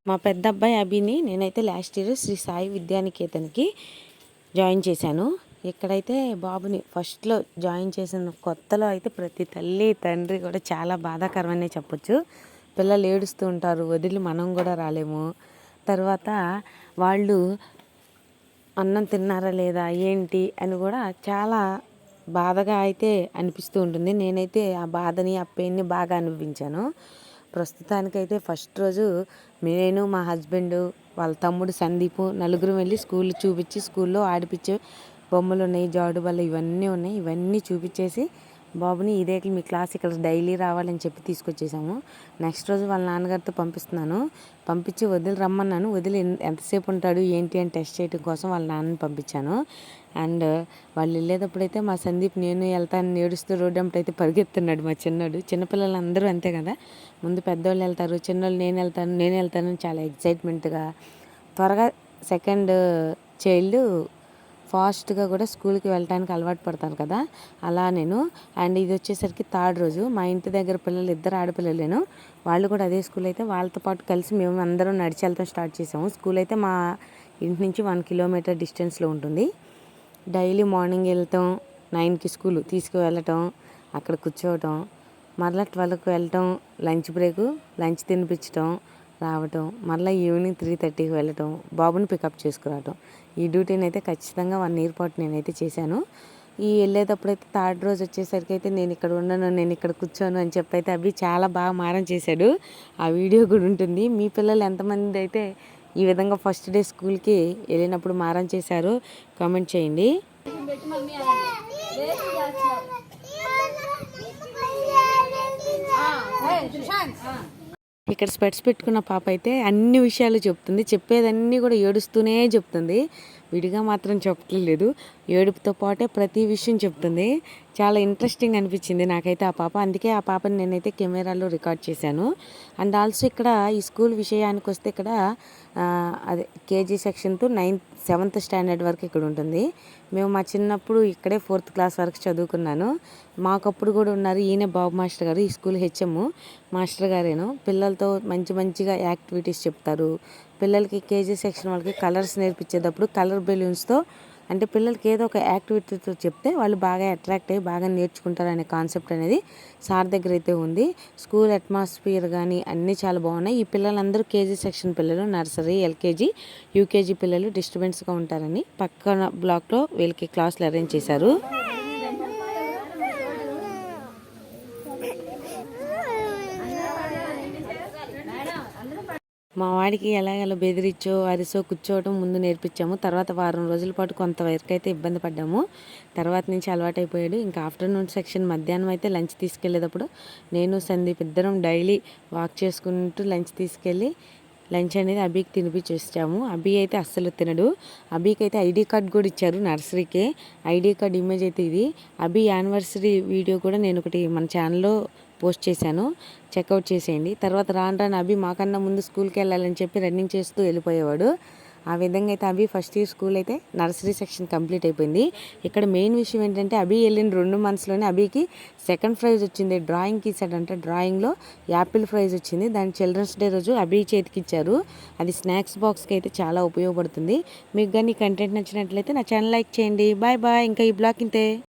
మా పెద్ద అబ్బాయి అభిని నేనైతే లాస్ట్ ఇయర్ శ్రీ సాయి విద్యానికేతన్కి జాయిన్ చేశాను. ఇక్కడైతే బాబుని ఫస్ట్లో జాయిన్ చేసిన కొత్తలో అయితే ప్రతి తల్లి తండ్రి కూడా చాలా బాధాకరమనే చెప్పొచ్చు. పిల్లలు ఏడుస్తూ ఉంటారు, వదిలి మనం కూడా రాలేము. తర్వాత వాళ్ళు అన్నం తిన్నారా లేదా ఏంటి అని కూడా చాలా బాధగా అయితే అనిపిస్తూ ఉంటుంది. నేనైతే ఆ బాధని ఆ పెయిన్ని బాగా అనుభవించాను. ప్రస్తుతానికైతే ఫస్ట్ రోజు నేను మా హస్బెండ్ వాళ్ళ తమ్ముడు సందీపు నలుగురు వెళ్ళి స్కూల్ చూపించి స్కూల్లో ఆడిపించే బొమ్మలు ఉన్నాయి, జాడు బల్ల ఇవన్నీ ఉన్నాయి. ఇవన్నీ చూపించేసి బాబుని ఇదే మీ క్లాస్ ఇక్కడ డైలీ రావాలని చెప్పి తీసుకొచ్చేసాము. నెక్స్ట్ రోజు వాళ్ళ నాన్నగారితో పంపించి వదిలి రమ్మన్నాను. వదిలి ఎంతసేపు ఉంటాడు ఏంటి అని టెస్ట్ చేయడం కోసం వాళ్ళ నాన్నని పంపించాను. అండ్ వాళ్ళు వెళ్ళేటప్పుడైతే మా సందీప్ నేను వెళ్తాను ఏడుస్తూ రోడ్డు అయితే పరిగెత్తున్నాడు. మా చిన్నపిల్లలు అందరూ అంతే కదా, ముందు పెద్దవాళ్ళు వెళ్తారు, చిన్నోళ్ళు నేను వెళ్తాను చాలా ఎక్సైట్మెంట్గా. త్వరగా సెకండ్ చైల్డ్ ఫాస్ట్గా కూడా స్కూల్కి వెళ్ళడానికి అలవాటు పడతాను కదా, అలా నేను. అండ్ ఇది వచ్చేసరికి థర్డ్ రోజు. మా ఇంటి దగ్గర పిల్లలు ఇద్దరు ఆడపిల్లలేను, వాళ్ళు కూడా అదే స్కూల్ అయితే వాళ్ళతో పాటు కలిసి మేము అందరం నడిచి వెళ్తాం స్టార్ట్ చేసాము. స్కూల్ అయితే మా ఇంటి నుంచి 1 కిలోమీటర్ డిస్టెన్స్లో ఉంటుంది. డైలీ మార్నింగ్ వెళ్తాం, 9కి స్కూల్ తీసుకువెళ్ళటం, అక్కడ కూర్చోవటం, మరలా 12కి వెళ్ళటం, లంచ్ తినిపించటం, రావటం, మళ్ళీ ఈవినింగ్ 3:30కి వెళ్ళటం, బాబుని పికప్ చేసుకురావటం. ఈ డ్యూటీని అయితే ఖచ్చితంగా 1 ఇయర్ పాటు నేనైతే చేశాను. ఈ వెళ్ళేటప్పుడైతే థర్డ్ రోజు వచ్చేసరికి అయితే నేను ఇక్కడ ఉండను, నేను ఇక్కడ కూర్చోను అని చెప్పి అయితే అవి చాలా బాగా మారం చేశాడు. ఆ వీడియో కూడా ఉంటుంది. మీ పిల్లలు ఎంతమంది అయితే ఈ విధంగా ఫస్ట్ డే స్కూల్కి వెళ్ళినప్పుడు మారం చేశారు కామెంట్ చేయండి. ఇక్కడ స్పెట్స్ పెట్టుకున్న పాప అయితే అన్ని విషయాలు చెప్తుంది, చెప్పేదన్నీ కూడా ఏడుస్తూనే చెప్తుంది, విడిగా మాత్రం చెప్పట్లేదు. ఏడుపుతో పాటే ప్రతి విషయం చెప్తుంది. చాలా ఇంట్రెస్టింగ్ అనిపించింది నాకైతే ఆ పాప. అందుకే ఆ పాపని నేనైతే కెమెరాలో రికార్డ్ చేశాను. అండ్ ఆల్సో ఇక్కడ ఈ స్కూల్ విషయానికి వస్తే ఇక్కడ అదే KG section to 7th standard వరకు ఇక్కడ ఉంటుంది. మేము మా చిన్నప్పుడు ఇక్కడే 4th క్లాస్ వరకు చదువుకున్నాను. మాకప్పుడు కూడా ఉన్నారు, ఈయన బాబు మాస్టర్ గారు, ఈ స్కూల్ హెచ్ఎం మాస్టర్ గారేను. పిల్లలతో మంచిగా యాక్టివిటీస్ చెప్తారు. పిల్లలకి కేజీ సెక్షన్ వాళ్ళకి కలర్స్ నేర్పించేటప్పుడు కలర్ బెలూన్స్తో, అంటే పిల్లలకి ఏదో ఒక యాక్టివిటీతో చెప్తే వాళ్ళు బాగా అట్రాక్ట్ అయ్యి బాగా నేర్చుకుంటారు అనే కాన్సెప్ట్ అనేది సార్ దగ్గర అయితే ఉంది. స్కూల్ అట్మాస్ఫియర్ కానీ అన్నీ చాలా బాగున్నాయి. ఈ పిల్లలందరూ కేజీ సెక్షన్ పిల్లలు, నర్సరీ, ఎల్కేజీ, యూకేజీ పిల్లలు డిస్టర్బెన్స్గా ఉంటారని పక్కన బ్లాక్లో వీళ్ళకి క్లాసులు అరేంజ్ చేశారు. మా వాడికి ఎలాగలా బెదిరించో అరిసో కూర్చోవడం ముందు నేర్పించాము. తర్వాత వారం రోజుల పాటు కొంతవరకు అయితే ఇబ్బంది పడ్డాము. తర్వాత నుంచి అలవాటైపోయాడు. ఇంకా ఆఫ్టర్నూన్ సెక్షన్ మధ్యాహ్నం అయితే లంచ్ తీసుకెళ్ళేటప్పుడు నేను సందీప్ ఇద్దరం డైలీ వాక్ చేసుకుంటూ లంచ్ తీసుకెళ్ళి లంచ్ అనేది అభికి తినిపించేసాము. అభి అయితే అస్సలు తినడు. అభికి అయితే ఐడి కార్డ్ కూడా ఇచ్చారు నర్సరీకే. ఐడి కార్డ్ ఇమేజ్ అయితే ఇది. అభి యానివర్సరీ వీడియో కూడా నేను ఒకటి మన ఛానల్లో పోస్ట్ చేశాను, చెక్అవుట్ చేసేయండి. తర్వాత రాను అభి మాకన్నా ముందు స్కూల్కి వెళ్ళాలని చెప్పి రన్నింగ్ చేస్తూ వెళ్ళిపోయేవాడు. ఆ విధంగా అయితే అభి ఫస్ట్ ఇయర్ స్కూల్ అయితే నర్సరీ సెక్షన్ కంప్లీట్ అయిపోయింది. ఇక్కడ మెయిన్ విషయం ఏంటంటే అభి వెళ్ళిన 2 monthsలోనే అభికి సెకండ్ ప్రైజ్ వచ్చింది. డ్రాయింగ్కి ఇచ్చాడంటే డ్రాయింగ్లో యాపిల్ ప్రైజ్ వచ్చింది. దాని చిల్డ్రన్స్ డే రోజు అభి చేతికి ఇచ్చారు. అది స్నాక్స్ బాక్స్కి అయితే చాలా ఉపయోగపడుతుంది. మీకు కానీ కంటెంట్ నచ్చినట్లయితే నా ఛానల్ లైక్ చేయండి. బాయ్. ఇంకా ఈ బ్లాగ్ ఇంతే.